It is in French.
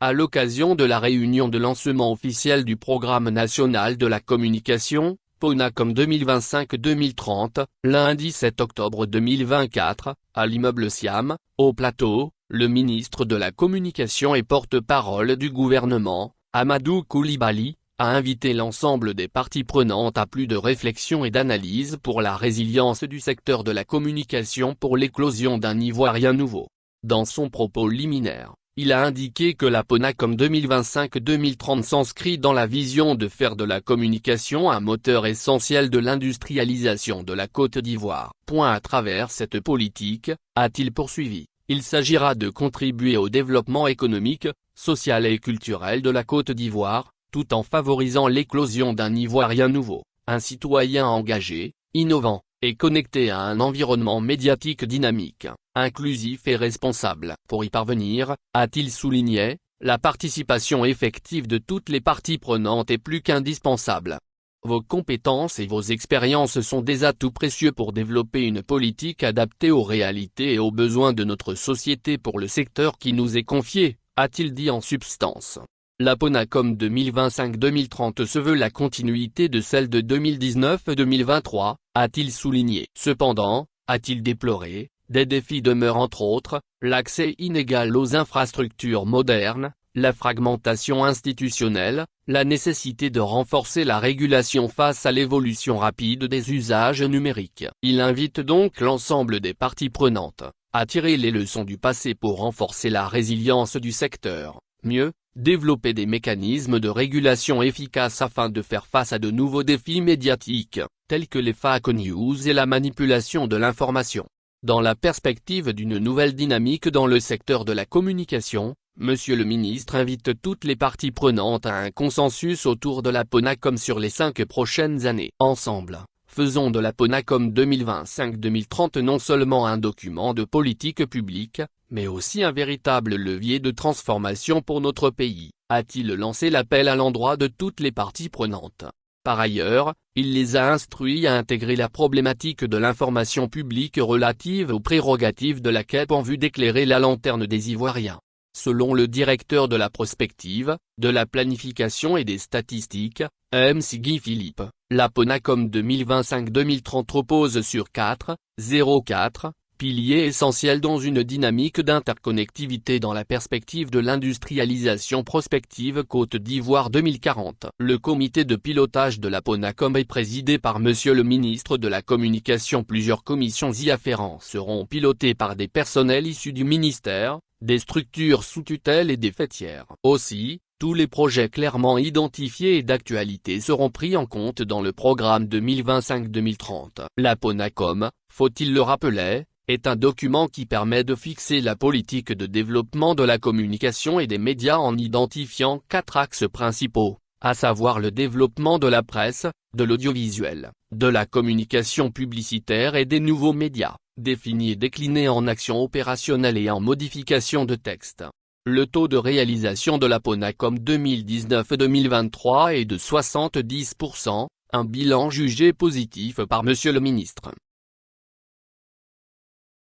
à l'occasion de la réunion de lancement officiel du Programme national de la communication, PONACOM 2025-2030, lundi 7 octobre 2024, à l'immeuble Siam, au Plateau, le ministre de la Communication et porte-parole du gouvernement, Amadou Coulibaly, a invité l'ensemble des parties prenantes à plus de réflexion et d'analyse pour la résilience du secteur de la communication pour l'éclosion d'un Ivoirien nouveau. Dans son propos liminaire, il a indiqué que la PONACOM 2025-2030 s'inscrit dans la vision de faire de la communication un moteur essentiel de l'industrialisation de la Côte d'Ivoire. À travers cette politique, a-t-il poursuivi, il s'agira de contribuer au développement économique, social et culturel de la Côte d'Ivoire, tout en favorisant l'éclosion d'un Ivoirien nouveau, un citoyen engagé, innovant, et connecté à un environnement médiatique dynamique, inclusif et responsable. Pour y parvenir, a-t-il souligné, la participation effective de toutes les parties prenantes est plus qu'indispensable. Vos compétences et vos expériences sont des atouts précieux pour développer une politique adaptée aux réalités et aux besoins de notre société pour le secteur qui nous est confié, a-t-il dit en substance. La PONACOM 2025-2030 se veut la continuité de celle de 2019-2023, a-t-il souligné. Cependant, a-t-il déploré, des défis demeurent entre autres, l'accès inégal aux infrastructures modernes, la fragmentation institutionnelle, la nécessité de renforcer la régulation face à l'évolution rapide des usages numériques. Il invite donc l'ensemble des parties prenantes à tirer les leçons du passé pour renforcer la résilience du secteur, mieux, développer des mécanismes de régulation efficaces afin de faire face à de nouveaux défis médiatiques, tels que les fake news et la manipulation de l'information. Dans la perspective d'une nouvelle dynamique dans le secteur de la communication, Monsieur le ministre invite toutes les parties prenantes à un consensus autour de la PONACOM sur les 5 prochaines années. Ensemble, faisons de la PONACOM 2025-2030 non seulement un document de politique publique, mais aussi un véritable levier de transformation pour notre pays, a-t-il lancé l'appel à l'endroit de toutes les parties prenantes. Par ailleurs, il les a instruits à intégrer la problématique de l'information publique relative aux prérogatives de la CEP en vue d'éclairer la lanterne des Ivoiriens. Selon le directeur de la prospective, de la planification et des statistiques, MC Guy Philippe, la PONACOM 2025-2030 repose sur 4 piliers essentiels dans une dynamique d'interconnectivité dans la perspective de l'industrialisation prospective Côte d'Ivoire 2040. Le comité de pilotage de la PONACOM est présidé par Monsieur le ministre de la Communication. Plusieurs commissions y afférentes seront pilotées par des personnels issus du ministère, des structures sous tutelle et des faîtières. Aussi, tous les projets clairement identifiés et d'actualité seront pris en compte dans le programme 2025-2030. La PONACOM, faut-il le rappeler, est un document qui permet de fixer la politique de développement de la communication et des médias en identifiant 4 axes principaux, à savoir le développement de la presse, de l'audiovisuel, de la communication publicitaire et des nouveaux médias, définis et déclinés en actions opérationnelles et en modification de texte. Le taux de réalisation de la PONACOM 2019-2023 est de 70%, un bilan jugé positif par Monsieur le ministre.